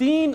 3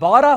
12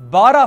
12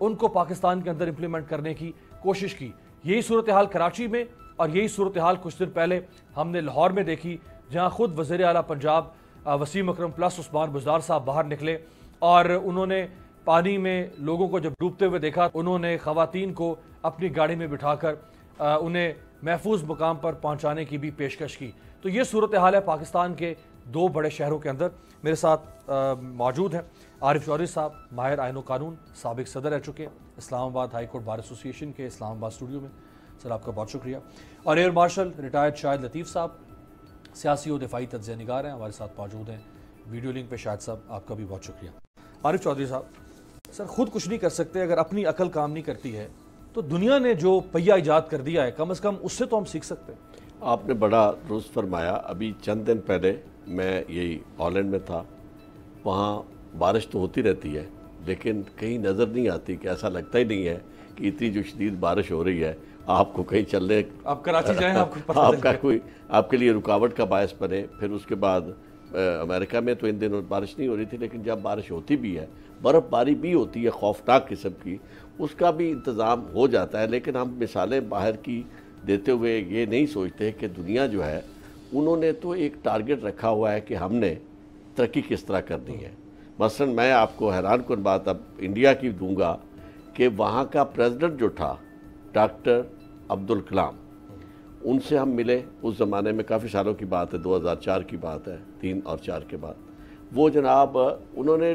ان کو پاکستان کے اندر امپلیمنٹ کرنے کی کوشش کی. یہی صورتحال کراچی میں اور یہی صورتحال کچھ دن پہلے ہم نے لاہور میں دیکھی, جہاں خود وزیر اعلیٰ پنجاب وسیم اکرم پلس عثمان بزدار صاحب باہر نکلے اور انہوں نے پانی میں لوگوں کو جب ڈوبتے ہوئے دیکھا, انہوں نے خواتین کو اپنی گاڑی میں بٹھا کر انہیں محفوظ مقام پر پہنچانے کی بھی پیشکش کی. تو یہ صورتحال ہے پاکستان کے دو بڑے شہروں کے اندر. میرے ساتھ موجود ہیں عارف چودھری صاحب, ماہر آئین و قانون, سابق صدر رہ چکے ہیں اسلام آباد ہائی کورٹ بار ایسوسی ایشن کے اسلام آباد اسٹوڈیو میں. سر آپ کا بہت شکریہ. اور ایئر مارشل ریٹائرڈ شاہد لطیف صاحب, سیاسی و دفاعی تجزیہ نگار ہیں, ہمارے ساتھ موجود ہیں ویڈیو لنک پہ. شاہد صاحب آپ کا بھی بہت شکریہ. عارف چودھری صاحب, سر خود کچھ نہیں کر سکتے, اگر اپنی عقل کام نہیں کرتی ہے تو دنیا نے جو پہیہ ایجاد کر دیا ہے کم از کم اس سے تو ہم سیکھ سکتے ہیں. آپ نے بڑا درست فرمایا. ابھی چند دن پہلے میں یہی ہالینڈ میں تھا, وہاں بارش تو ہوتی رہتی ہے لیکن کہیں نظر نہیں آتی, کہ ایسا لگتا ہی نہیں ہے کہ اتنی جو شدید بارش ہو رہی ہے آپ کو کہیں چلنے, آپ کراچی جائیں آپ کو پتہ آپ کا کوئی آپ کے لیے رکاوٹ کا باعث بنے. پھر اس کے بعد امریکہ میں تو ان دنوں بارش نہیں ہو رہی تھی, لیکن جب بارش ہوتی بھی ہے, برف باری بھی ہوتی ہے خوفناک قسم کی, اس کا بھی انتظام ہو جاتا ہے. لیکن ہم مثالیں باہر کی دیتے ہوئے یہ نہیں سوچتے کہ دنیا جو ہے انہوں نے تو ایک ٹارگٹ رکھا ہوا ہے کہ ہم نے ترقی کس طرح کرنی ہے. مثلا میں آپ کو حیران کن بات اب انڈیا کی دوں گا کہ وہاں کا پریزیڈنٹ جو تھا ڈاکٹر عبدالکلام, ان سے ہم ملے. اس زمانے میں کافی سالوں کی بات ہے, 2004 کی بات ہے, 3 اور 4 کے بعد. وہ جناب انہوں نے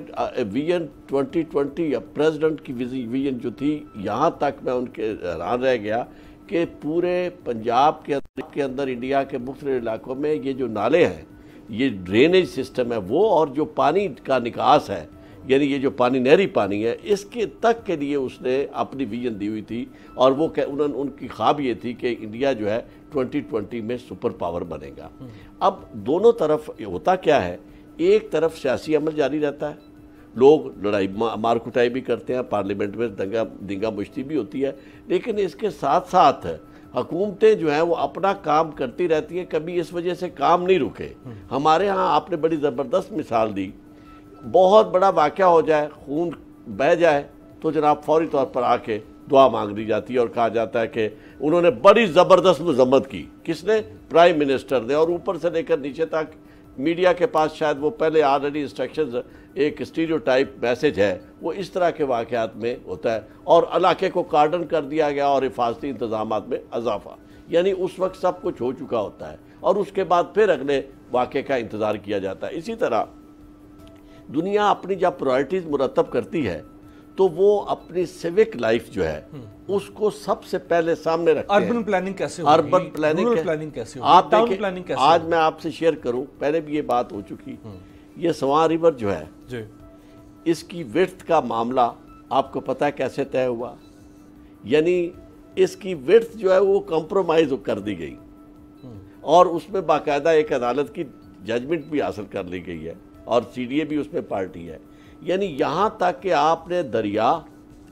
ویژن 2020 یا پریزیڈنٹ کی ویژن جو تھی, یہاں تک میں ان کے حیران رہ گیا کہ پورے پنجاب کے اندر انڈیا کے مختلف علاقوں میں یہ جو نالے ہیں, یہ ڈرینیج سسٹم ہے وہ, اور جو پانی کا نکاس ہے, یعنی یہ جو پانی نہری پانی ہے, اس کے تک کے لیے اس نے اپنی ویژن دی ہوئی تھی. اور وہ ان کی خواب یہ تھی کہ انڈیا جو ہے 2020 میں سپر پاور بنے گا. اب دونوں طرف ہوتا کیا ہے, ایک طرف سیاسی عمل جاری رہتا ہے, لوگ لڑائی مار کٹائی بھی کرتے ہیں, پارلیمنٹ میں دنگا مشتی بھی ہوتی ہے, لیکن اس کے ساتھ ساتھ حکومتیں جو ہیں وہ اپنا کام کرتی رہتی ہیں, کبھی اس وجہ سے کام نہیں رکے. ہمارے ہاں آپ نے بڑی زبردست مثال دی, بہت بڑا واقعہ ہو جائے, خون بہہ جائے, تو جناب فوری طور پر آ کے دعا مانگ لی جاتی ہے اور کہا جاتا ہے کہ انہوں نے بڑی زبردست مذمت کی. کس نے؟ پرائم منسٹر نے. اور اوپر سے لے کر نیچے تک میڈیا کے پاس شاید وہ پہلے آلریڈی انسٹرکشنز, ایک اسٹیریوٹائپ میسج ہے وہ اس طرح کے واقعات میں ہوتا ہے. اور علاقے کو کارڈن کر دیا گیا اور حفاظتی انتظامات میں اضافہ, یعنی اس وقت سب کچھ ہو چکا ہوتا ہے اور اس کے بعد پھر اگلے واقعے کا انتظار کیا جاتا ہے. اسی طرح دنیا اپنی جب پرائرٹیز مرتب کرتی ہے تو وہ اپنی سیوک لائف جو ہے اس کو سب سے پہلے سامنے رکھتے ہیں. اربن پلاننگ کیسے ہوگی, اربن پلاننگ کیسے ہوگی, آپ ٹاؤن دیکھیں, پلاننگ کیسے آج ہوگی؟ میں آپ سے شیئر کروں, پہلے بھی یہ بات ہو چکی, یہ سواں ریور جو ہے جی, اس کی وڈتھ کا معاملہ آپ کو پتہ ہے کیسے طے ہوا. یعنی اس کی وڈتھ جو ہے وہ کمپرومائز کر دی گئی اور اس میں باقاعدہ ایک عدالت کی ججمنٹ بھی حاصل کر لی گئی ہے اور سی ڈی اے بھی اس میں پارٹی ہے. یعنی یہاں تک کہ آپ نے دریا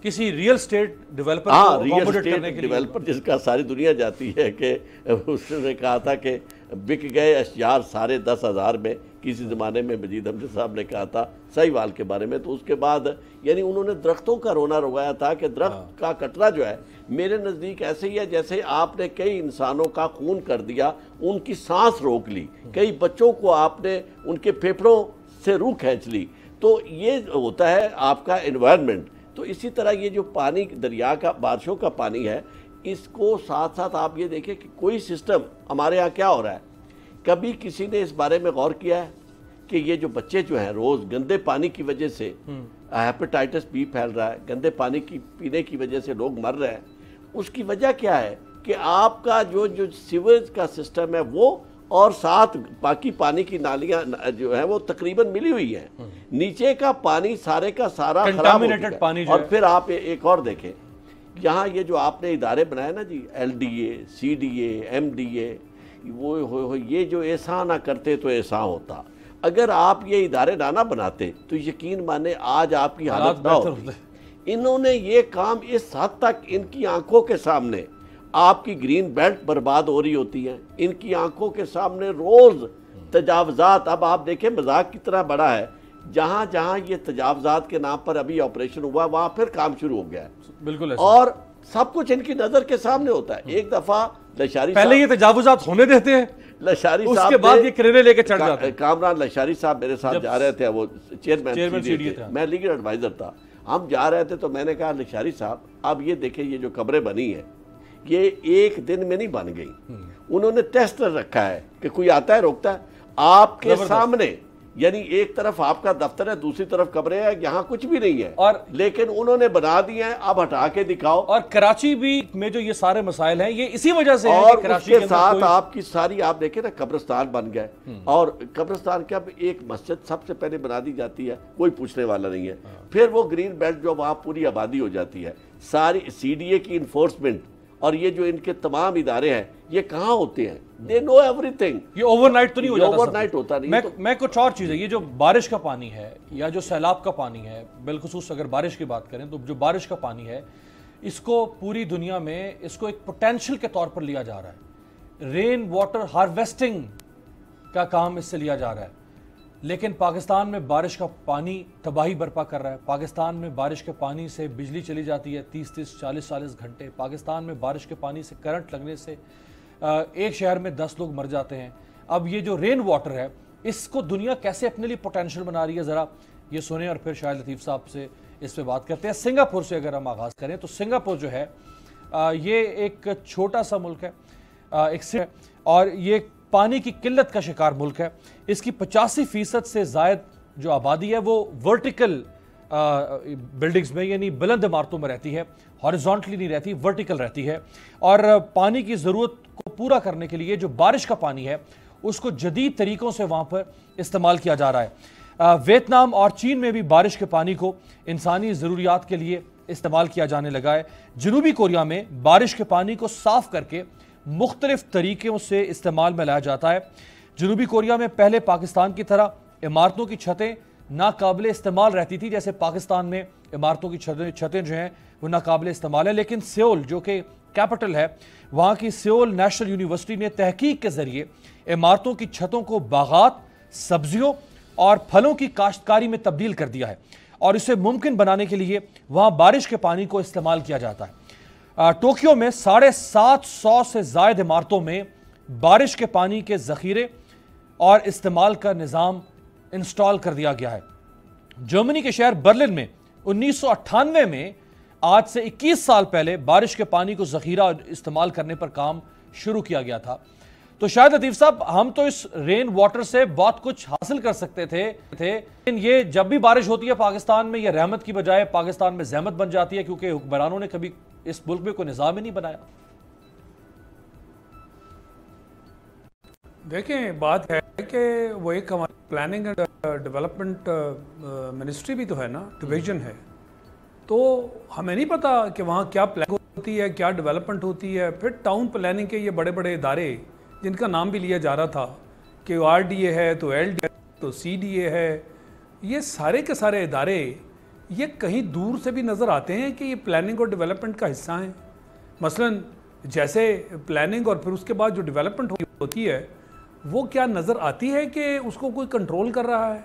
کسی real estate developer real estate developer جس کا ساری دنیا جاتی ہے, کہ اس نے کہا تھا کہ بک گئے اشجار سارے 10,000 میں. کسی زمانے میں مجید حمزہ صاحب نے کہا تھا سہیوال کے بارے میں. تو اس کے بعد یعنی انہوں نے درختوں کا رونا روایا تھا کہ درخت کا کٹنا جو ہے میرے نزدیک ایسے ہی ہے جیسے آپ نے کئی انسانوں کا خون کر دیا, ان کی سانس روک لی, کئی بچوں کو آپ نے ان کے پھیپھڑوں سے روح کھینچ لی. تو یہ ہوتا ہے آپ کا انوائرمنٹ. تو اسی طرح یہ جو پانی دریا کا, بارشوں کا پانی ہے, اس کو ساتھ ساتھ آپ یہ دیکھیں کہ کوئی سسٹم ہمارے ہاں کیا ہو رہا ہے. کبھی کسی نے اس بارے میں غور کیا ہے کہ یہ جو بچے جو ہیں روز گندے پانی کی وجہ سے ہیپیٹائٹس بی پھیل رہا ہے, گندے پانی کی پینے کی وجہ سے لوگ مر رہے ہیں, اس کی وجہ کیا ہے کہ آپ کا جو سیویج کا سسٹم ہے وہ اور ساتھ باقی پانی کی نالیاں جو ہیں وہ تقریباً ملی ہوئی ہیں. نیچے کا پانی سارے کا سارا خراب ہو چکا ہے. اور پھر آپ ایک اور دیکھیں, یہاں یہ جو آپ نے ادارے بنائے نا جی, L D A, C D A, M D A, وہ یہ جو ایسا نہ کرتے تو ایسا ہوتا. اگر آپ یہ ادارے نہ بناتے تو یقین مانے آج آپ کی حالت نہ ہوتی. انہوں نے یہ کام اس حد تک ان کی آنکھوں کے سامنے, آپ کی گرین بیلٹ برباد ہو رہی ہوتی ہے, ان کی آنکھوں کے سامنے روز تجاوزات. اب آپ دیکھیں مذاق کتنا بڑا ہے جہاں جہاں یہ تجاوزات کے نام پر ابھی آپریشن ہوا وہاں پھر کام شروع ہو گیا ہے بالکل ایسا. اور سب کچھ ان کی نظر کے سامنے ہوتا ہے. ایک دفعہ لشاری پہلے یہ تجاوزات ہونے دیتے ہیں, لشاری اس صاحب کے بعد یہ کریرے لے کے چڑھ جاتے ہیں. کامران لشاری صاحب میرے ساتھ جا رہے تھے, وہ چیئرمین CDA تھے, میں لیگل ایڈوائزر تھا. ہم جا رہے تھے تو میں نے کہا لشاری صاحب اب یہ دیکھیں یہ جو قبریں بنی ہیں یہ ایک دن میں نہیں بن گئی, انہوں نے ٹیسٹر رکھا ہے کہ کوئی آتا ہے روکتا ہے آپ کے سامنے, یعنی ایک طرف آپ کا دفتر ہے دوسری طرف قبریں ہیں, یہاں کچھ بھی نہیں ہے اور لیکن انہوں نے بنا دی ہیں, اب ہٹا کے دکھاؤ. اور کراچی بھی میں جو یہ سارے مسائل ہیں یہ اسی وجہ سے اور ہے کہ اس کے ساتھ آپ کی ساری آپ دیکھیں نا قبرستان بن گئے, اور قبرستان کے اب ایک مسجد سب سے پہلے بنا دی جاتی ہے, کوئی پوچھنے والا نہیں ہے. پھر وہ گرین بیلٹ جو وہاں پوری آبادی ہو جاتی ہے, ساری CDA کی انفورسمنٹ اور یہ جو ان کے تمام ادارے ہیں یہ کہاں ہوتے ہیں, they know everything. یہ اوور نائٹ تو نہیں ہو جاتا, اوور نائٹ ہوتا نہیں. میں کچھ اور چیز ہے, یہ جو بارش کا پانی ہے یا جو سیلاب کا پانی ہے, بالخصوص اگر بارش کی بات کریں تو جو بارش کا پانی ہے اس کو پوری دنیا میں اس کو ایک پوٹینشل کے طور پر لیا جا رہا ہے, رین واٹر ہارویسٹنگ کا کام اس سے لیا جا رہا ہے. لیکن پاکستان میں بارش کا پانی تباہی برپا کر رہا ہے. پاکستان میں بارش کے پانی سے بجلی چلی جاتی ہے 30 40 گھنٹے. پاکستان میں بارش کے پانی سے کرنٹ لگنے سے ایک شہر میں 10 لوگ مر جاتے ہیں. اب یہ جو رین واٹر ہے اس کو دنیا کیسے اپنے لیے پوٹینشل بنا رہی ہے, ذرا یہ سنیں اور پھر شاہد لطیف صاحب سے اس پہ بات کرتے ہیں. سنگاپور سے اگر ہم آغاز کریں تو سنگاپور جو ہے یہ ایک چھوٹا سا ملک ہے, اور یہ پانی کی قلت کا شکار ملک ہے. اس کی 85% سے زائد جو آبادی ہے وہ ورٹیکل بلڈنگز میں یعنی بلند عمارتوں میں رہتی ہے, ہاریزونٹلی نہیں رہتی, ورٹیکل رہتی ہے. اور پانی کی ضرورت کو پورا کرنے کے لیے جو بارش کا پانی ہے اس کو جدید طریقوں سے وہاں پر استعمال کیا جا رہا ہے. ویتنام اور چین میں بھی بارش کے پانی کو انسانی ضروریات کے لیے استعمال کیا جانے لگا ہے. جنوبی کوریا میں بارش کے پانی کو صاف کر کے مختلف طریقوں سے استعمال میں لایا جاتا ہے. جنوبی کوریا میں پہلے پاکستان کی طرح عمارتوں کی چھتیں ناقابل استعمال رہتی تھی, جیسے پاکستان میں عمارتوں کی چھتیں جو ہیں وہ ناقابل استعمال ہیں. لیکن سیول جو کہ کیپٹل ہے, وہاں کی سیول نیشنل یونیورسٹی نے تحقیق کے ذریعے عمارتوں کی چھتوں کو باغات, سبزیوں اور پھلوں کی کاشتکاری میں تبدیل کر دیا ہے, اور اسے ممکن بنانے کے لیے وہاں بارش کے پانی کو استعمال کیا جاتا ہے. ٹوکیو میں 750 سے زائد عمارتوں میں بارش کے پانی کے ذخیرے اور استعمال کا نظام انسٹال کر دیا گیا ہے. جرمنی کے شہر برلن میں 1998 میں آج سے 21 سال پہلے بارش کے پانی کو ذخیرہ اور استعمال کرنے پر کام شروع کیا گیا تھا. تو شاید لطیف صاحب ہم تو اس رین واٹر سے بہت کچھ حاصل کر سکتے تھے, لیکن یہ جب بھی بارش ہوتی ہے پاکستان میں یہ رحمت کی بجائے پاکستان میں زحمت بن جاتی ہے, کیونکہ حکمرانوں نے کبھی اس ملک میں کوئی نظام ہی نہیں بنایا. دیکھیں بات ہے کہ وہ ایک ہماری پلاننگ اینڈ ڈیولپمنٹ منسٹری بھی تو ہے نا, ڈویژن ہے, تو ہمیں نہیں پتا کہ وہاں کیا پلاننگ ہوتی ہے, کیا ڈیولپمنٹ ہوتی ہے. پھر ٹاؤن پلاننگ کے یہ بڑے بڑے ادارے جن کا نام بھی لیا جا رہا تھا کہ RDA ہے تو LDA ہے تو CDA ہے, یہ سارے کے سارے ادارے یہ کہیں دور سے بھی نظر آتے ہیں کہ یہ پلاننگ اور ڈیولپمنٹ کا حصہ ہیں. مثلاً جیسے پلاننگ اور پھر اس کے بعد جو ڈیولپمنٹ ہوتی ہے وہ کیا نظر آتی ہے کہ اس کو کوئی کنٹرول کر رہا ہے.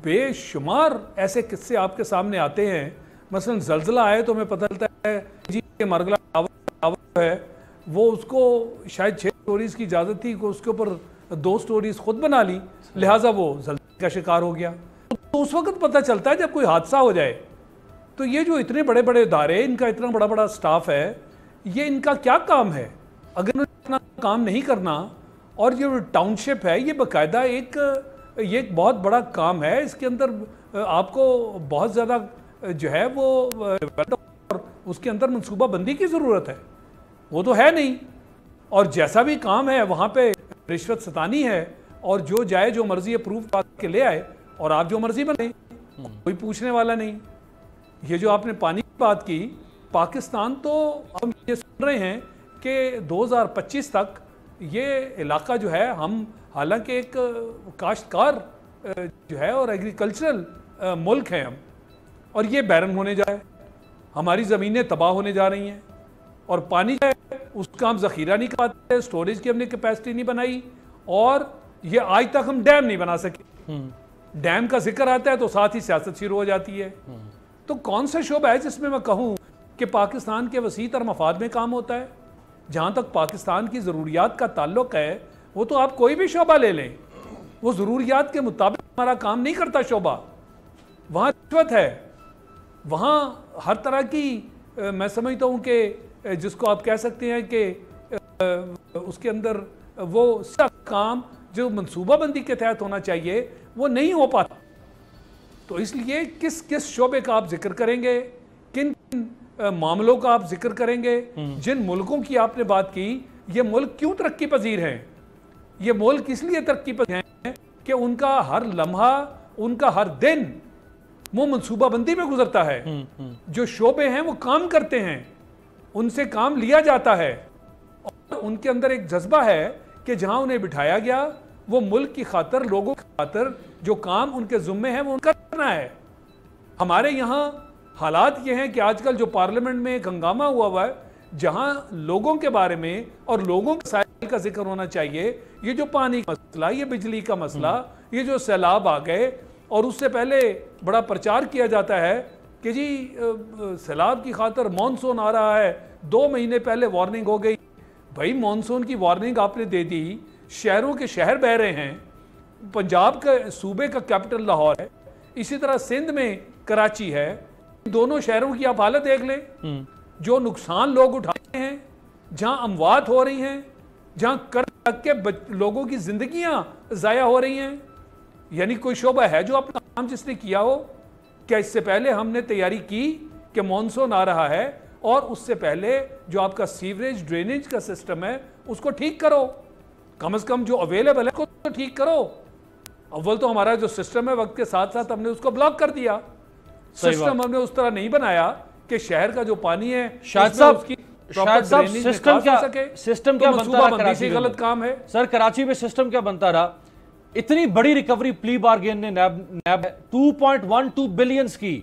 بے شمار ایسے قصے آپ کے سامنے آتے ہیں. مثلاً زلزلہ آئے تو ہمیں پتہ چلتا ہے جی مرگلا ٹاور ہے وہ اس کو شاید 6 سٹوریز کی اجازت تھی, اس کے اوپر 2 سٹوریز خود بنا لی, لہٰذا وہ زلزلے کا شکار ہو گیا. تو اس وقت پتہ چلتا ہے جب کوئی حادثہ ہو جائے تو یہ جو اتنے بڑے بڑے ادارے, ان کا اتنا بڑا بڑا سٹاف ہے, یہ ان کا کیا کام ہے. اگر انہوں نے اتنا کام نہیں کرنا, اور یہ ٹاؤن شپ ہے یہ باقاعدہ یہ ایک بہت بڑا کام ہے, اس کے اندر آپ کو بہت زیادہ جو ہے وہ اس کے اندر منصوبہ بندی کی ضرورت ہے, وہ تو ہے نہیں. اور جیسا بھی کام ہے وہاں پہ رشوت ستانی ہے, اور جو جائے جو مرضی اپروو کے لے آئے اور آپ جو مرضی بنائیں, کوئی پوچھنے والا نہیں. یہ جو آپ نے پانی کی بات کی, پاکستان تو ہم یہ سن رہے ہیں کہ 2025 تک یہ علاقہ جو ہے, ہم حالانکہ ایک کاشتکار جو ہے اور ایگریکلچرل ملک ہیں ہم, اور یہ بیرن ہونے جا رہا ہے, ہماری زمینیں تباہ ہونے جا رہی ہیں, اور پانی جو ہے اس کا ہم ذخیرہ نہیں کر پاتے, سٹوریج کی ہم نے کیپیسٹی نہیں بنائی, اور یہ آج تک ہم ڈیم نہیں بنا سکے. ڈیم کا ذکر آتا ہے تو ساتھ ہی سیاست شروع ہو جاتی ہے. تو کون سا شعبہ ہے جس میں کہوں کہ پاکستان کے وسیع تر مفاد میں کام ہوتا ہے؟ جہاں تک پاکستان کی ضروریات کا تعلق ہے وہ تو آپ کوئی بھی شعبہ لے لیں، وہ ضروریات کے مطابق ہمارا کام نہیں کرتا شعبہ. وہاں رشوت ہے، وہاں ہر طرح کی میں سمجھتا ہوں کہ جس کو آپ کہہ سکتے ہیں کہ اس کے اندر وہ کام جو منصوبہ بندی کے تحت ہونا چاہیے وہ نہیں ہو پاتا. تو اس لیے کس کس شعبے کا آپ ذکر کریں گے، کن معاملوں کا آپ ذکر کریں گے؟ جن ملکوں کی آپ نے بات کی، یہ ملک کیوں ترقی پذیر ہیں؟ یہ ملک اس لیے ترقی پذیر ہیں کہ ان کا ہر لمحہ، ان کا ہر دن وہ منصوبہ بندی میں گزرتا ہے. جو شعبے ہیں وہ کام کرتے ہیں، ان سے کام لیا جاتا ہے، اور ان کے اندر ایک جذبہ ہے کہ جہاں انہیں بٹھایا گیا وہ ملک کی خاطر، لوگوں کی خاطر جو کام ان کے ذمے ہیں وہ ان کا کرنا ہے. ہمارے یہاں حالات یہ ہیں کہ آج کل جو پارلیمنٹ میں ایک ہنگامہ ہوا ہے، جہاں لوگوں کے بارے میں اور لوگوں کے مسائل کا ذکر ہونا چاہیے، یہ جو پانی کا مسئلہ، یہ بجلی کا مسئلہ، یہ جو سیلاب آ گئے، اور اس سے پہلے بڑا پرچار کیا جاتا ہے کہ جی سیلاب کی خاطر مانسون آ رہا ہے، 2 مہینے پہلے وارننگ ہو گئی. بھائی مانسون کی وارننگ آپ نے دے دی، شہروں کے شہر بہ رہے ہیں، پنجاب کا صوبے کا کیپٹل لاہور ہے، اسی طرح سندھ میں کراچی ہے. دونوں شہروں کی آپ حالت دیکھ لیں، جو نقصان لوگ اٹھا رہے ہیں، جہاں اموات ہو رہی ہیں، جہاں قرض کے لوگوں کی زندگیاں ضائع ہو رہی ہیں. یعنی کوئی شعبہ ہے جو اپنا کام جس نے کیا ہو؟ کیا اس سے پہلے ہم نے تیاری کی کہ مانسون آ رہا ہے اور اس سے پہلے جو آپ کا سیوریج ڈرینیج کا سسٹم ہے اس کو ٹھیک کرو؟ کم از کم جو اویلیبل ہے اس کو ٹھیک کرو. اول تو ہمارا جو سسٹم ہے وقت کے ساتھ ساتھ ہم نے اس کو بلاک کر دیا. سسٹم ہم نے اس طرح نہیں بنایا کہ شہر کا جو پانی ہے شاہد صاحب سسٹم کیا بنتا رہا کراچی غلط کام ہے سر. کراچی میں سسٹم کیا بنتا رہا؟ اتنی بڑی ریکوری پلی بارگین نے نیب 2.12 بلینز کی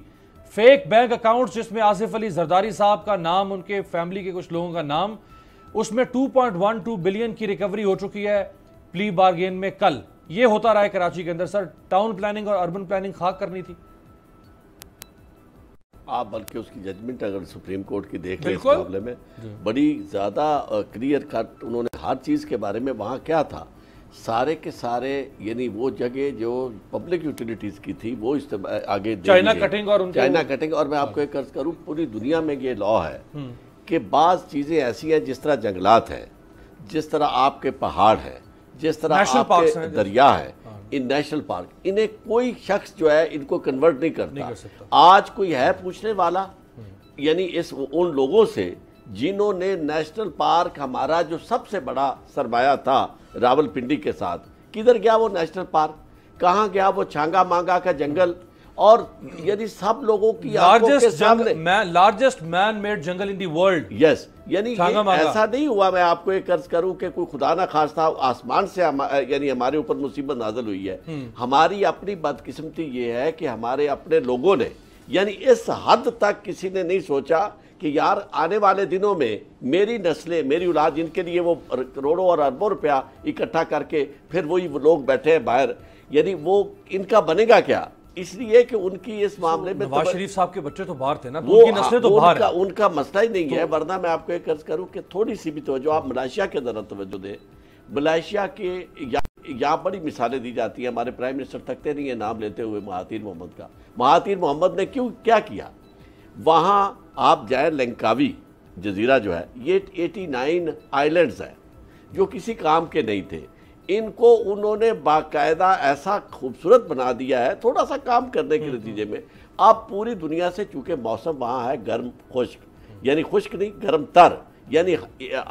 فیک بینک اکاؤنٹس، جس میں آصف علی زرداری صاحب کا نام، ان کے فیملی کے کچھ لوگوں کا نام، اس میں 2.12 بلین کی ریکوری ہو چکی ہے پلی بارگین میں. کل یہ ہوتا رہا ہے کراچی کے اندر. سر ٹاؤن پلاننگ اور اربن پلاننگ خاک کرنی تھی. آپ بلکہ اس کی ججمنٹ اگر سپریم کورٹ کی دیکھ لیں اس معاملے میں، بڑی زیادہ کلیئر کٹ انہوں نے ہر چیز کے بارے میں. وہاں کیا تھا، سارے کے سارے یعنی وہ جگہ جو پبلک یوٹیلیٹیز کی تھی وہ آگے چائنا کٹنگ اور میں آپ کو ایک عرض کروں، پوری دنیا میں یہ لا ہے کہ بعض چیزیں ایسی ہیں جس طرح جنگلات ہیں، جس طرح آپ کے پہاڑ ہیں، جس طرح آپ کے دریا ہے، ان نیشنل پارک، انہیں کوئی شخص جو ہے ان کو کنورٹ نہیں کرتا. آج کوئی ہے پوچھنے والا یعنی ان لوگوں سے جنہوں نے نیشنل پارک، ہمارا جو سب سے بڑا سرمایہ تھا راول پنڈی کے ساتھ، کدھر گیا وہ نیشنل پارک؟ کہاں گیا وہ چھانگا مانگا کا جنگل؟ اور یعنی سب لوگوں کی لارجسٹ مین میڈ جنگل ان دی ورلڈ. یس، یعنی ایسا نہیں ہوا. میں آپ کو ایک عرض کروں کہ کوئی خدا نہ خواستہ آسمان سے یعنی ہمارے اوپر مصیبت نازل ہوئی ہے. ہماری اپنی بدقسمتی یہ ہے کہ ہمارے اپنے لوگوں نے یعنی اس حد تک کسی نے نہیں سوچا کہ یار آنے والے دنوں میں میری نسلیں، میری اولاد، جن کے لیے وہ کروڑوں اور اربوں روپیہ اکٹھا کر کے پھر وہی لوگ بیٹھے ہیں باہر، یعنی وہ ان کا بنے گا کیا؟ اس لیے کہ ان کی اس معاملے میں نواز شریف صاحب کے بچے تو باہر تھے نا، ان کی نسلیں تو باہر ہیں. ان کا مسئلہ ہی نہیں ہے. ورنہ میں آپ کو ایک عرض کروں کہ تھوڑی سی بھی توجہ آپ ملائیشیا کے ذرا توجہ دیں. ملائیشیا کے یہاں بڑی مثالیں دی جاتی ہیں. ہمارے پرائم منسٹر تھکتے نہیں ہیں نام لیتے ہوئے مہاتیر محمد کا. مہاتیر محمد نے کیا کیا؟ وہاں آپ جائیں، لنکاوی جزیرہ جو ہے، یہ 89 آئیلینڈز ہیں جو کسی کام کے نہیں تھے. ان کو انہوں نے باقاعدہ ایسا خوبصورت بنا دیا ہے تھوڑا سا کام کرنے کے نتیجے میں. اب پوری دنیا سے چونکہ موسم وہاں ہے گرم خشک، یعنی خشک نہیں گرم تر، یعنی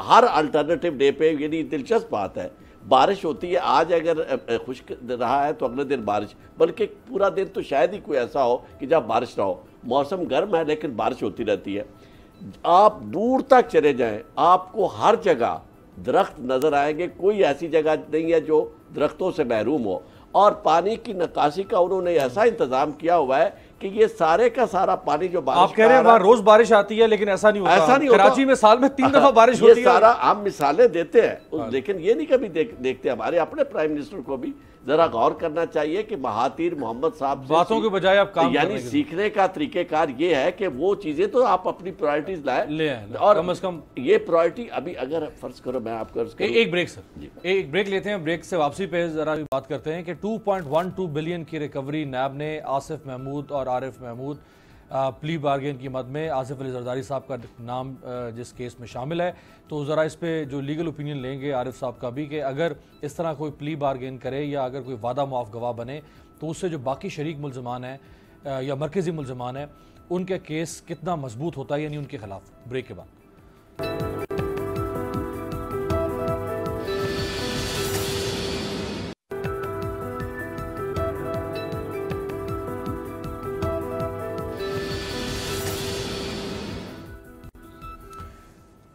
ہر الٹرنیٹیو ڈے پہ، یعنی دلچسپ بات ہے، بارش ہوتی ہے. آج اگر خشک رہا ہے تو اگلے دن بارش، بلکہ پورا دن تو شاید ہی کوئی ایسا ہو کہ جب بارش نہ ہو. موسم گرم ہے لیکن بارش ہوتی رہتی ہے. آپ دور تک چلے جائیں آپ کو ہر جگہ درخت نظر آئیں گے. کوئی ایسی جگہ نہیں ہے جو درختوں سے محروم ہو. اور پانی کی نکاسی کا انہوں نے ایسا انتظام کیا ہوا ہے کہ یہ سارے کا سارا پانی جو بارش، آپ کہہ رہے ہیں وہاں روز بارش آتی ہے لیکن ایسا نہیں ہوتا. کراچی میں سال میں 3 دفعہ بارش ہوتی ہے. یہ سارا ہم مثالیں دیتے ہیں لیکن یہ نہیں کبھی دیکھتے. ہمارے اپنے پرائم منسٹر کو بھی ذرا غور کرنا چاہیے کہ مہاتیر محمد صاحب سے باتوں کے بجائے آپ کام یعنی سیکھنے کا طریقہ کار یہ ہے کہ وہ چیزیں تو آپ اپنی پرائرٹیز لے لائیں اور کم از کم یہ پرائرٹی ابھی اگر فرض کرو میں آپ کو ایک بریک سر ایک بریک لیتے ہیں. بریک سے واپسی پہ ذرا بات کرتے ہیں کہ 2.12 بلین کی ریکوری نیب نے آصف محمود اور عارف محمود پلی بارگین کی مد میں آصف علی زرداری صاحب کا نام جس کیس میں شامل ہے, تو ذرا اس پہ جو لیگل اوپینین لیں گے عارف صاحب کا بھی کہ اگر اس طرح کوئی پلی بارگین کرے یا اگر کوئی وعدہ معاف گواہ بنے تو اس سے جو باقی شریک ملزمان ہیں یا مرکزی ملزمان ہیں ان کے کیس کتنا مضبوط ہوتا ہے یعنی ان کے خلاف. بریک کے بعد.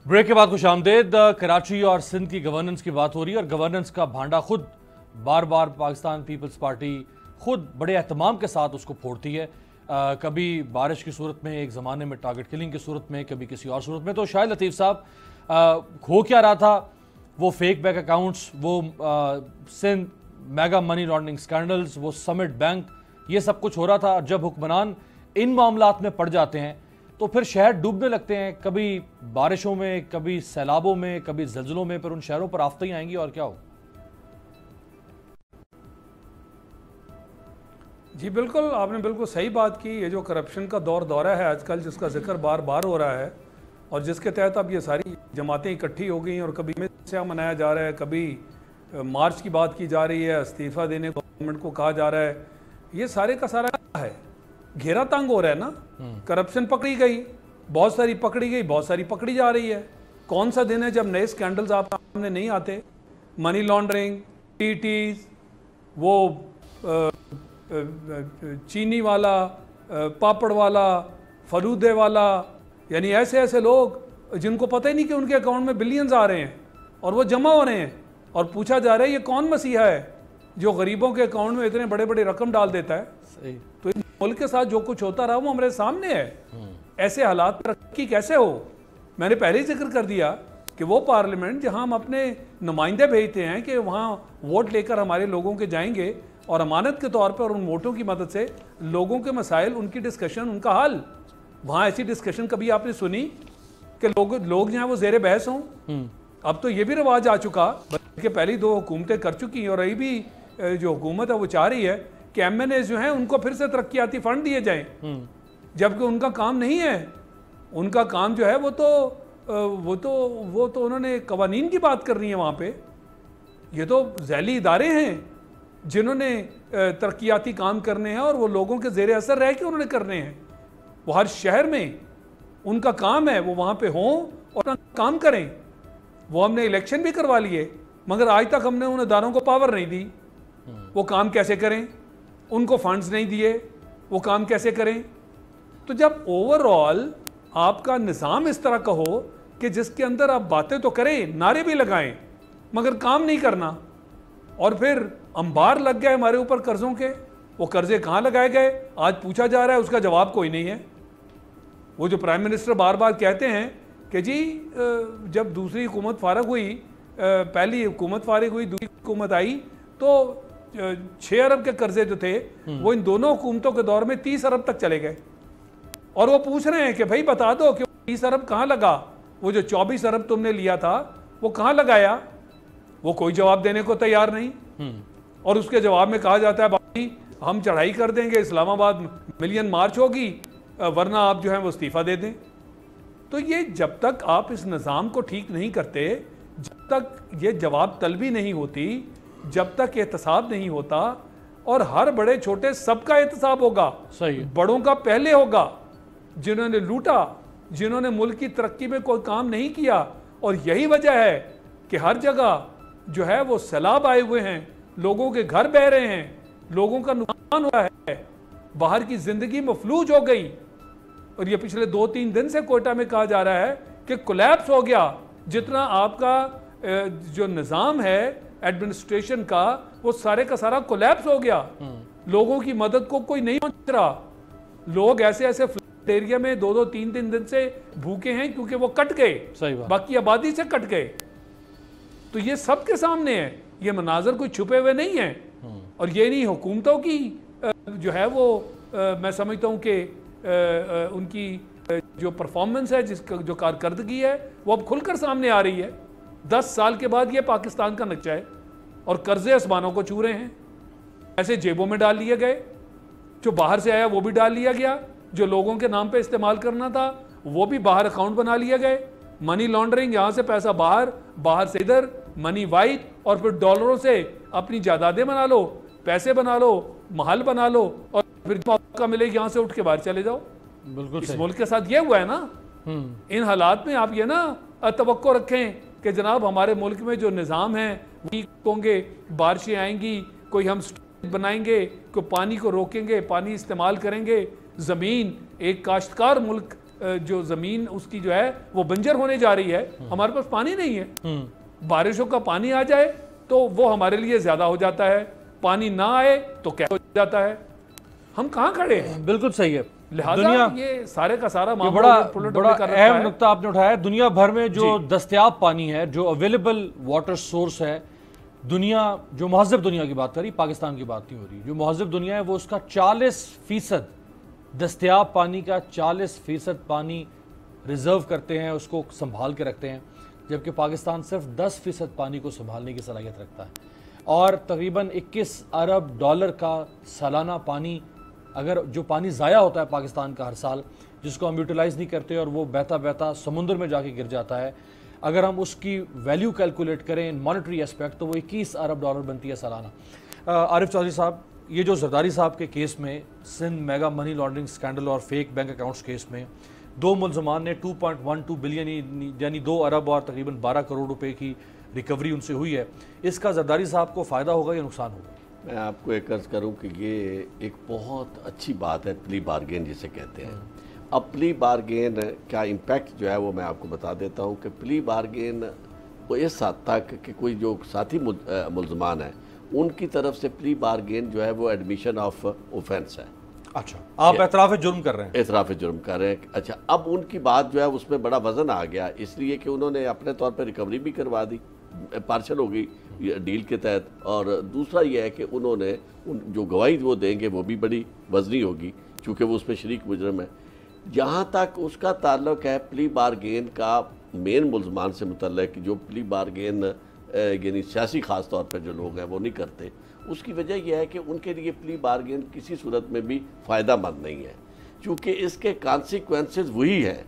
بریک کے بعد خوش آمدید. کراچی اور سندھ کی گورننس کی بات ہو رہی ہے اور گورننس کا بھانڈا خود بار بار پاکستان پیپلز پارٹی خود بڑے اہتمام کے ساتھ اس کو پھوڑتی ہے, کبھی بارش کی صورت میں, ایک زمانے میں ٹارگٹ کلنگ کی صورت میں, کبھی کسی اور صورت میں. تو شاہد لطیف صاحب ہو کیا رہا تھا؟ وہ فیک بینک اکاؤنٹس, وہ Sindh mega money laundering scandals, وہ سمٹ بینک, یہ سب کچھ ہو رہا تھا. جب حکمران ان معاملات میں پڑ جاتے ہیں تو پھر شہر ڈوبنے لگتے ہیں, کبھی بارشوں میں, کبھی سیلابوں میں, کبھی زلزلوں میں, پھر ان شہروں پر آفتیں ہی آئیں گی اور کیا ہو. جی بالکل, آپ نے بالکل صحیح بات کی. یہ جو کرپشن کا دورہ ہے آج کل, جس کا ذکر بار بار ہو رہا ہے اور جس کے تحت اب یہ ساری جماعتیں اکٹھی ہو گئی ہیں اور کبھی سیاہ منایا جا رہا ہے, کبھی مارچ کی بات کی جا رہی ہے, استعفیٰ دینے کو گورنمنٹ کو کہا جا رہا ہے, یہ سارے کا سارا کیا ہے؟ گھیرا تنگ ہو رہا ہے نا. کرپشن پکڑی گئی, بہت ساری پکڑی گئی, بہت ساری پکڑی جا رہی ہے. کون سا دن ہے جب نئے سکینڈلز آپ سامنے نہیں آتے؟ منی لانڈرنگ, ٹی ٹیز, وہ چینی والا, پاپڑ والا, فلودے والا, یعنی ایسے لوگ جن کو پتہ ہی نہیں کہ ان کے اکاؤنٹ میں بلینز آ رہے ہیں اور وہ جمع ہو رہے ہیں, اور پوچھا جا رہا ہے یہ کون مسیحا ہے جو غریبوں کے اکاؤنٹ میں اتنے بڑے بڑے رقم ڈال دیتا ہے. تو اس ملک کے ساتھ جو کچھ ہوتا رہا وہ ہمارے سامنے ہے. ایسے حالات ترقی کیسے ہو؟ میں نے پہلے ہی ذکر کر دیا کہ وہ پارلیمنٹ جہاں ہم اپنے نمائندے بھیجتے ہیں کہ وہاں ووٹ لے کر ہمارے لوگوں کے جائیں گے اور امانت کے طور پر ان ووٹوں کی مدد سے لوگوں کے مسائل, ان کی ڈسکشن, ان کا حل, وہاں ایسی ڈسکشن کبھی آپ نے سنی کہ لوگ جو ہیں وہ زیر بحث ہوں؟ اب تو یہ بھی رواج آ چکا, بلکہ پہلی 2 حکومتیں کر چکی ہیں اور ابھی بھی جو حکومت ہے وہ چاہ رہی ہے کہ ایم این ایز جو ہیں ان کو پھر سے ترقیاتی فنڈ دیے جائیں, جبکہ ان کا کام نہیں ہے. ان کا کام جو ہے وہ تو انہوں نے قوانین کی بات کرنی ہے وہاں پہ. یہ تو ذیلی ادارے ہیں جنہوں نے ترقیاتی کام کرنے ہیں اور وہ لوگوں کے زیر اثر رہ کے انہوں نے کرنے ہیں. وہ ہر شہر میں ان کا کام ہے وہ وہاں پہ ہوں اور کام کریں. وہ ہم نے الیکشن بھی کروا لیے مگر آج تک ہم نے ان اداروں کو پاور نہیں دی. وہ کام کیسے کریں؟ ان کو فنڈز نہیں دیے, وہ کام کیسے کریں؟ تو جب اوور آل آپ کا نظام اس طرح کا ہو کہ جس کے اندر آپ باتیں تو کریں, نعرے بھی لگائیں, مگر کام نہیں کرنا, اور پھر انبار لگ گئے ہمارے اوپر قرضوں کے, وہ قرضے کہاں لگائے گئے آج پوچھا جا رہا ہے, اس کا جواب کوئی نہیں ہے. وہ جو پرائم منسٹر بار بار کہتے ہیں کہ جی جب دوسری حکومت فارغ ہوئی, پہلی حکومت فارغ ہوئی, دوسری حکومت آئی, تو 6 ارب کے قرضے جو تھے وہ ان دونوں حکومتوں کے دور میں 30 ارب تک چلے گئے. اور وہ پوچھ رہے ہیں کہ بھائی بتا دو کہ 30 ارب کہاں لگا, وہ جو 24 ارب تم نے لیا تھا وہ کہاں لگایا؟ وہ کوئی جواب دینے کو تیار نہیں. اور اس کے جواب میں کہا جاتا ہے بھائی ہم چڑھائی کر دیں گے, اسلام آباد ملین مارچ ہوگی, ورنہ آپ جو ہیں وہ استعفیٰ دے دیں. تو یہ جب تک آپ اس نظام کو ٹھیک نہیں کرتے, جب تک یہ جواب طلبی نہیں ہوتی, جب تک احتساب نہیں ہوتا, اور ہر بڑے چھوٹے سب کا احتساب ہوگا, بڑوں کا پہلے ہوگا, جنہوں نے لوٹا, جنہوں نے ملک کی ترقی میں کوئی کام نہیں کیا. اور یہی وجہ ہے کہ ہر جگہ جو ہے وہ سیلاب آئے ہوئے ہیں, لوگوں کے گھر بہہ رہے ہیں, لوگوں کا نقصان ہوا ہے, باہر کی زندگی مفلوج ہو گئی. اور یہ پچھلے 2-3 دن سے کوئٹہ میں کہا جا رہا ہے کہ کولیپس ہو گیا. جتنا آپ کا جو نظام ہے ایڈمنسٹریشن کا وہ سارے کا سارا کولیپس ہو گیا. لوگوں کی مدد کو کوئی نہیں پہنچ رہا. لوگ ایسے فلڈ ایریا میں 2-3 دن سے بھوکے ہیں کیونکہ وہ کٹ گئے, باقی آبادی سے کٹ گئے. تو یہ سب کے سامنے ہے, یہ مناظر کوئی چھپے ہوئے نہیں ہیں. اور یہ نہیں حکومتوں کی جو ہے وہ میں سمجھتا ہوں کہ ان کی جو پرفارمنس ہے جو کارکردگی ہے وہ اب کھل کر سامنے آ رہی ہے. 10 سال کے بعد یہ پاکستان کا نقشہ ہے اور قرضے آسمانوں کو چھو رہے ہیں. ایسے جیبوں میں ڈال لیے گئے, جو باہر سے آیا وہ بھی ڈال لیا گیا, جو لوگوں کے نام پہ استعمال کرنا تھا وہ بھی باہر اکاؤنٹ بنا لیا گئے. منی لانڈرنگ, یہاں سے پیسہ باہر سے ادھر, منی وائٹ, اور پھر ڈالروں سے اپنی جائیدادیں بنا لو, پیسے بنا لو, محل بنا لو, اور پھر موقع ملے یہاں سے اٹھ کے باہر چلے جاؤ. بالکل اس ملک کے ساتھ یہ ہوا ہے نا. ان حالات میں آپ یہ نا توقع رکھیں کہ جناب ہمارے ملک میں جو نظام ہیں وہی ہوں گے, بارشیں آئیں گی, کوئی ہم بنائیں گے, کوئی پانی کو روکیں گے, پانی استعمال کریں گے. زمین, ایک کاشتکار ملک جو زمین اس کی جو ہے وہ بنجر ہونے جا رہی ہے. ہمارے پاس پانی نہیں ہے. بارشوں کا پانی آ جائے تو وہ ہمارے لیے زیادہ ہو جاتا ہے, پانی نہ آئے تو کیا ہو جاتا ہے. ہم کہاں کھڑے ہیں؟ بالکل صحیح ہے. لہٰذا یہ سارے کا سارا بڑا اہم نقطہ آپ نے اٹھایا. دنیا بھر میں جو دستیاب پانی ہے, جو اویلیبل واٹر سورس ہے, دنیا جو مہذب دنیا کی بات کری, پاکستان کی بات نہیں ہو رہی, جو مہذب دنیا ہے وہ اس کا 40% دستیاب پانی کا 40% پانی ریزرو کرتے ہیں, اس کو سنبھال کے رکھتے ہیں, جبکہ پاکستان صرف 10% پانی کو سنبھالنے کی صلاحیت رکھتا ہے. اور تقریباً 21 ارب ڈالر کا سالانہ پانی, اگر جو پانی ضائع ہوتا ہے پاکستان کا ہر سال, جس کو ہم یوٹیلائز نہیں کرتے اور وہ بہتا بہتا سمندر میں جا کے گر جاتا ہے, اگر ہم اس کی ویلیو کیلکولیٹ کریں ان مانیٹری اسپیکٹ تو وہ 21 ارب ڈالر بنتی ہے سالانہ. عارف چودھری صاحب, یہ جو زرداری صاحب کے کیس میں, Sindh mega money laundering scandal اور فیک بینک اکاؤنٹس کیس میں 2 ملزمان نے 2.12 بلین یعنی 2 ارب اور تقریباً 12 کروڑ روپے کی ریکوری ان سے ہوئی ہے, اس کا زرداری صاحب کو فائدہ ہوگا یا نقصان ہوگا؟ میں آپ کو ایک عرض کروں کہ یہ ایک بہت اچھی بات ہے, پلی بارگین جسے کہتے ہیں. اب پلی بارگین کا امپیکٹ جو ہے وہ میں آپ کو بتا دیتا ہوں کہ پلی بارگین وہ اس حد تک کہ کوئی جو ساتھی ملزمان ہیں ان کی طرف سے پلی بارگین جو ہے وہ ایڈمیشن آف اوفینس ہے. اچھا, آپ اعتراف جرم کر رہے ہیں؟ اعتراف جرم کر رہے ہیں. اچھا, اب ان کی بات جو ہے اس میں بڑا وزن آ گیا, اس لیے کہ انہوں نے اپنے طور پہ ریکوری بھی کروا دی, پارشل ہو گئی ڈیل کے تحت, اور دوسرا یہ ہے کہ انہوں نے جو گواہی وہ دیں گے وہ بھی بڑی وزنی ہوگی چونکہ وہ اس میں شریک مجرم ہے. جہاں تک اس کا تعلق ہے پلی بارگین کا مین ملزمان سے متعلق, جو پلی بارگین یعنی سیاسی خاص طور پہ جو لوگ ہیں وہ نہیں کرتے, اس کی وجہ یہ ہے کہ ان کے لیے پلی بارگین کسی صورت میں بھی فائدہ مند نہیں ہے, چونکہ اس کے کانسیکوینسز وہی ہیں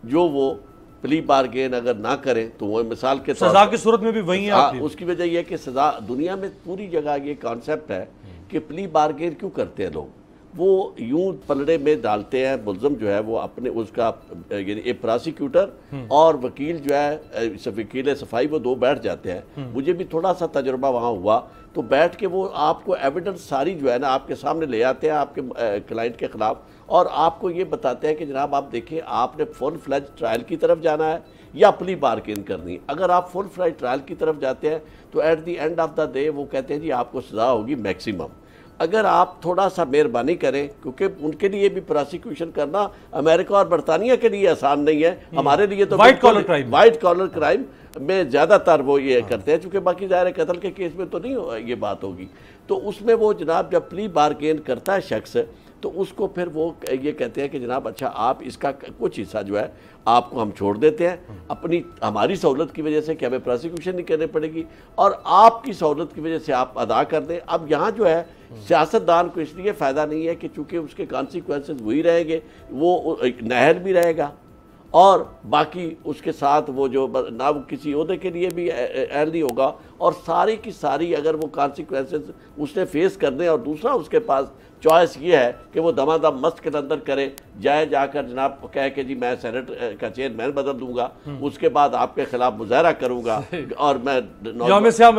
جو وہ پلی بارگین اگر نہ کریں تو وہ مثال کے سزا کی صورت میں بھی وہی ہے. اس کی وجہ یہ ہے کہ سزا دنیا میں پوری جگہ یہ کانسیپٹ ہے کہ پلی بارگین کیوں کرتے ہیں لوگ, وہ یوں پلڑے میں ڈالتے ہیں ملزم جو ہے وہ اپنے اس کا یعنی ایک پراسیکیوٹر اور وکیل جو ہے وکیل صفائی وہ دو بیٹھ جاتے ہیں. مجھے بھی تھوڑا سا تجربہ وہاں ہوا, تو بیٹھ کے وہ آپ کو ایویڈنس ساری جو ہے نا آپ کے سامنے لے آتے ہیں آپ کے کلائنٹ کے خلاف, اور آپ کو یہ بتاتے ہیں کہ جناب آپ دیکھیں آپ نے فل فلیج ٹرائل کی طرف جانا ہے یا پلی بارگین کرنی. اگر آپ فل فلیج ٹرائل کی طرف جاتے ہیں تو at the end of the day وہ کہتے ہیں جی آپ کو سزا ہوگی میکسیمم. اگر آپ تھوڑا سا مہربانی کریں, کیونکہ ان کے لیے بھی پراسیکیوشن کرنا امریکہ اور برطانیہ کے لیے آسان نہیں ہے, ہمارے لیے تو وائٹ کالر کرائم میں زیادہ تر وہ یہ کرتے ہیں, چونکہ باقی ظاہر قتل کے کیس میں تو نہیں یہ بات ہوگی. تو اس میں وہ جناب جب پلی بارگین کرتا ہے شخص تو اس کو پھر وہ یہ کہتے ہیں کہ جناب اچھا آپ اس کا کچھ حصہ جو ہے آپ کو ہم چھوڑ دیتے ہیں اپنی ہماری سہولت کی وجہ سے کہ ہمیں پراسیکیوشن نہیں کرنے پڑے گی, اور آپ کی سہولت کی وجہ سے آپ ادا کر دیں. اب یہاں جو ہے سیاستدان کو اس لیے فائدہ نہیں ہے کہ چونکہ اس کے کانسیکوینسز وہی رہیں گے, وہ نہر بھی رہے گا اور باقی اس کے ساتھ وہ جو نہ وہ کسی عہدے کے لیے بھی اہل نہیں ہوگا, اور ساری کی ساری اگر وہ کانسیکوینسز اس نے فیس کرنے, اور دوسرا اس کے پاس چوائس یہ ہے کہ وہ دما دم مست کے اندر کرے, جائے جا کر جناب کہے کہ جی میں سینٹ کا چیئرمین بدل دوں گا, اس کے بعد آپ کے خلاف مظاہرہ کروں گا اور میں یوم سیاہ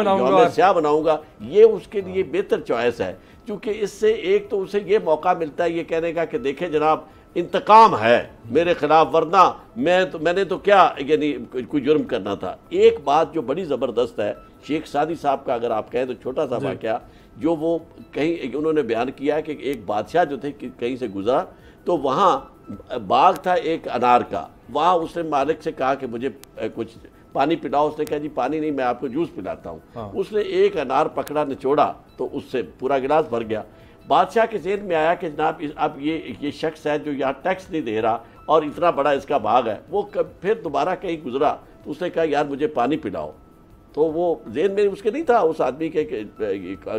بناؤں گا. یہ اس کے لیے بہتر چوائس ہے, کیونکہ اس سے ایک تو اسے یہ موقع ملتا ہے یہ کہنے کا کہ دیکھیں جناب انتقام ہے میرے خلاف, ورنہ میں نے تو کیا یعنی کوئی جرم کرنا تھا. ایک بات جو بڑی زبردست ہے, شیخ سعدی صاحب کا اگر آپ کہیں تو چھوٹا سا واقعہ جو وہ کہیں انہوں نے بیان کیا کہ ایک بادشاہ جو تھے کہیں سے گزرا تو وہاں باغ تھا ایک انار کا, وہاں اس نے مالک سے کہا کہ مجھے کچھ پانی پلاؤ. اس نے کہا جی پانی نہیں, میں آپ کو جوس پلاتا ہوں. اس نے ایک انار پکڑا, نچوڑا تو اس سے پورا گلاس بھر گیا. بادشاہ کے ذہن میں آیا کہ جناب اب یہ شخص ہے جو یہاں ٹیکس نہیں دے رہا اور اتنا بڑا اس کا باغ ہے. وہ پھر دوبارہ کہیں گزرا تو اس نے کہا یار مجھے پانی پلاؤ. تو وہ ذہن میں اس کے نہیں تھا اس آدمی کے کہ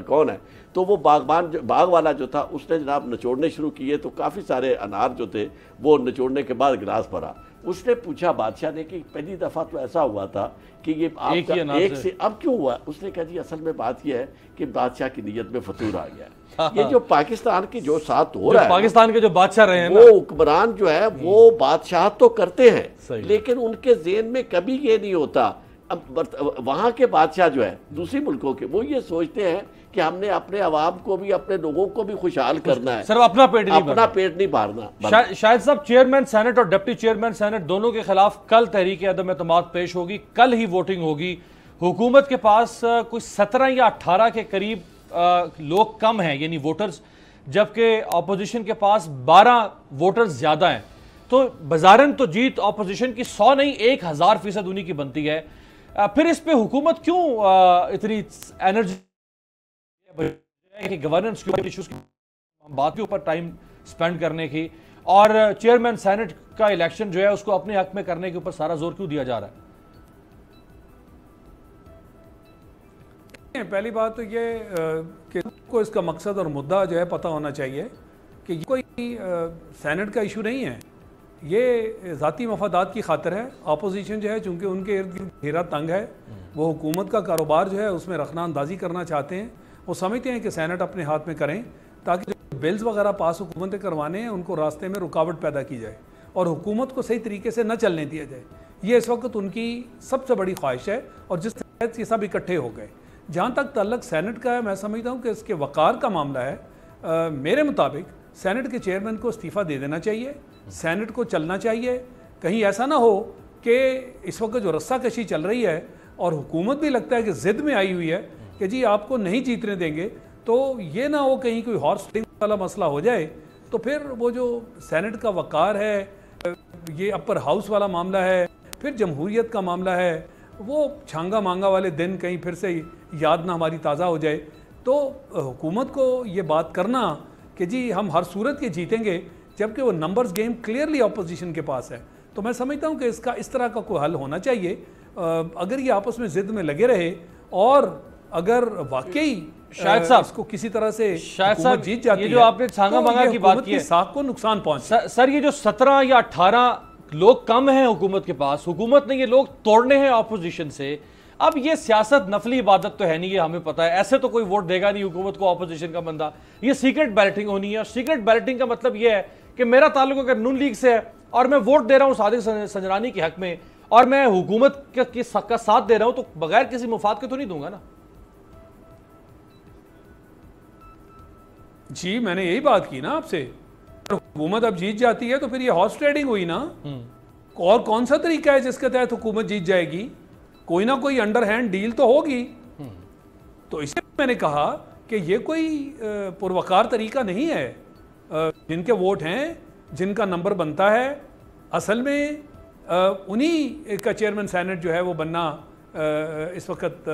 کون ہے. تو وہ باغ والا جو تھا اس نے جناب نچوڑنے شروع کیے, تو کافی سارے انار جو تھے وہ نچوڑنے کے بعد گلاس بھرا. اس نے پوچھا بادشاہ نے کہ پہلی دفعہ تو ایسا ہوا تھا کہ یہ آپ کا ایک سے اب کیوں ہوا. اس نے کہا جی اصل میں بات یہ ہے کہ بادشاہ کی نیت میں فطور آ گیا ہے. یہ جو پاکستان کی جو ساتھ ہو رہا ہے, پاکستان کے جو بادشاہ رہے ہیں وہ حکمران جو ہے وہ بادشاہ تو کرتے ہیں, لیکن ان کے ذہن میں کبھی یہ نہیں ہوتا. اب وہاں کے بادشاہ جو ہے دوسری ملکوں کے, وہ یہ سوچتے ہیں کہ ہم نے اپنے عوام کو بھی اپنے لوگوں کو بھی خوشحال کرنا ہے, صرف اپنا پیٹ نہیں بھرنا. شاہد صاحب, چیئرمین سینٹ اور ڈپٹی چیئرمین سینٹ دونوں کے خلاف کل تحریک عدم اعتماد پیش ہوگی, کل ہی ووٹنگ ہوگی. حکومت کے پاس کوئی 17 یا 18 کے قریب لوگ کم ہیں یعنی ووٹرز, جبکہ اپوزیشن کے پاس 12 ووٹرز زیادہ ہیں. تو بظاہراً تو جیت اپوزیشن کی 100 نہیں 1000% انہی کی بنتی ہے. پھر اس پہ حکومت کیوں اتنی انرجی کہ گورننس کے ایشوز کی بات کے اوپر ٹائم سپینڈ کرنے کی, اور چیئرمین سینٹ کا الیکشن جو ہے اس کو اپنے حق میں کرنے کے اوپر سارا زور کیوں دیا جا رہا ہے؟ پہلی بات تو یہ کہ کو اس کا مقصد اور مدعا جو ہے پتہ ہونا چاہیے کہ یہ کوئی سینٹ کا ایشو نہیں ہے, یہ ذاتی مفادات کی خاطر ہے. اپوزیشن جو ہے چونکہ ان کے ارد گرد گھیرا تنگ ہے, وہ حکومت کا کاروبار جو ہے اس میں رخنہ اندازی کرنا چاہتے ہیں. وہ سمجھتے ہیں کہ سینٹ اپنے ہاتھ میں کریں تاکہ جو بلز وغیرہ پاس حکومتیں کروانے ہیں ان کو راستے میں رکاوٹ پیدا کی جائے اور حکومت کو صحیح طریقے سے نہ چلنے دیا جائے. یہ اس وقت ان کی سب سے بڑی خواہش ہے, اور جس تحت یہ سب اکٹھے ہو گئے. جہاں تک تعلق سینٹ کا ہے, میں سمجھتا ہوں کہ اس کے وقار کا معاملہ ہے. میرے مطابق سینٹ کے چیئرمین کو استعفیٰ دے دینا چاہیے, سینٹ کو چلنا چاہیے. کہیں ایسا نہ ہو کہ اس وقت جو رسہ کشی چل رہی ہے اور حکومت بھی لگتا ہے کہ ضد میں آئی ہوئی ہے کہ جی آپ کو نہیں جیتنے دیں گے, تو یہ نہ ہو کہیں کوئی ہارس ریڈنگ والا مسئلہ ہو جائے, تو پھر وہ جو سینٹ کا وقار ہے, یہ اپر ہاؤس والا معاملہ ہے, پھر جمہوریت کا معاملہ ہے, وہ چھانگا مانگا والے دن کہیں پھر سے یاد نہ ہماری تازہ ہو جائے. تو حکومت کو یہ بات کرنا کہ جی ہم ہر صورت یہ جیتیں گے, جبکہ وہ نمبرز گیم کلیئرلی اپوزیشن کے پاس ہے, تو میں سمجھتا ہوں کہ اس طرح کا کوئی حل ہونا چاہیے. اگر یہ آپس میں ضد میں لگے رہے اور اگر واقعی شاہد صاحب اس کو کسی طرح سے شاہد صاحب جیت جاتی ہے, یہ جو آپ نے چھانگا مانگا کی بات کی ہے, ساکھ کو نقصان پہنچ. سر یہ جو 17 یا 18 لوگ کم ہیں حکومت کے پاس, حکومت نے یہ لوگ توڑنے ہیں اپوزیشن سے. اب یہ سیاست نفلی عبادت تو ہے نہیں, یہ ہمیں پتہ ہے. ایسے تو کوئی ووٹ دے گا نہیں حکومت کو اپوزیشن کا بندہ. یہ سیکرٹ بیلٹنگ ہونی ہے, اور سیکرٹ بیلٹنگ کا مطلب یہ ہے کہ میرا تعلق اگر نون لیگ سے ہے اور میں ووٹ دے رہا ہوں صادق سنجرانی کے حق میں, اور میں حکومت کا ساتھ دے رہا ہوں, تو بغیر کسی مفاد کے تو نہیں دوں گا نا. جی میں نے یہی بات کی نا آپ سے, حکومت اب جیت جاتی ہے تو پھر یہ ہارس ٹریڈنگ ہوئی نا. اور کون سا طریقہ ہے جس کے تحت حکومت جیت جائے گی؟ کوئی نہ کوئی انڈر ہینڈ ڈیل تو ہوگی. تو اس لیے میں نے کہا کہ یہ کوئی پروقار طریقہ نہیں ہے. جن کے ووٹ ہیں, جن کا نمبر بنتا ہے, اصل میں انہی کا چیئرمین سینٹ جو ہے وہ بننا اس وقت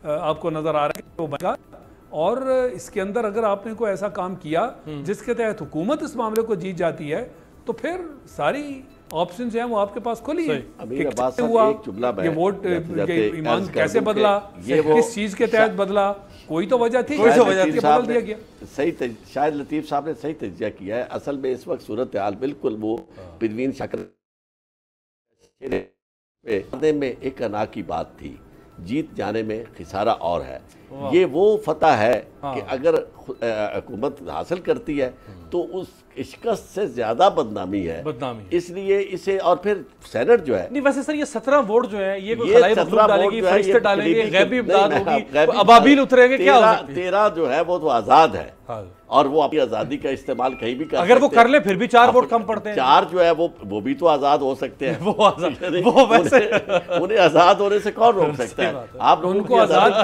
آپ کو نظر آ رہا ہے کہ وہ بنے گا. اور اس کے اندر اگر آپ نے کوئی ایسا کام کیا جس کے تحت حکومت اس معاملے کو جیت جاتی ہے, تو پھر ساری آپشنز ہیں وہ آپ کے پاس کھلی ہیں. یہ ووٹ ایمان کیسے بدلا, کس چیز کے تحت بدلا, کوئی تو وجہ تھی کہ بدل دیا گیا. صحیح شاہد لطیف صاحب نے صحیح تجزیہ کیا ہے. اصل میں اس وقت صورتحال بالکل وہ پروین شاکر میں ایک انا کی بات تھی, جیت جانے میں خسارہ اور ہے. یہ وہ فتح ہے کہ اگر حکومت حاصل کرتی ہے تو اس شکست سے زیادہ بدنامی ہے. اس لیے اسے, اور پھر سینٹ جو ہے نہیں, ویسے سر یہ 17 ووٹ جو ہیں یہ کوئی خلائی مخلوق ڈالے گی, فرشتے ڈالیں گے, غیبی امداد ہوگی, ابابیل اتریں گے, کیا ہو سکتی ہے؟ 13 جو ہے وہ تو آزاد ہے, اور وہ اپنی آزادی کا استعمال کہیں بھی کر سکتے ہیں. اگر وہ کر لے پھر بھی 4 ووٹ کم پڑتے ہیں. 4 جو ہے وہ بھی تو آزاد ہو سکتے ہیں. وہ ویسے انہیں آزاد ہونے سے کون روک سکتا ہے؟ آپ ان کو آزاد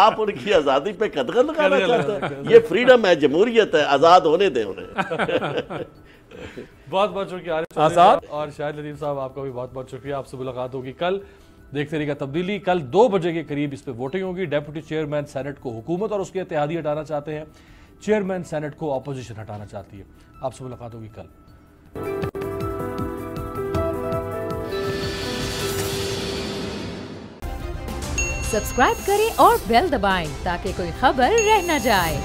آپ ان کی آزادی پہ قدغن لگانا چاہتے ہیں؟ یہ فریڈم ہے، جمہوریت ہے، آزاد ہونے دیں انہیں۔ بہت بہت شکریہ عارف آزاد اور شاہد لطیف صاحب، آپ کا بھی بہت بہت شکریہ۔ آپ سے ملاقات ہوگی کل، دیکھتے رہیے گا تبدیلی۔ کل 2 بجے کے قریب اس پہ ووٹنگ ہوگی۔ ڈیپوٹی چیئرمین سینٹ کو حکومت اور اس کے اتحادی ہٹانا چاہتے ہیں، چیئرمین سینٹ کو اپوزیشن ہٹانا چاہتی ہے۔ آپ سے ملاقات ہوگی کل۔ سبسکرائب کریں اور بیل دبائیں تاکہ کوئی خبر رہ نہ جائے۔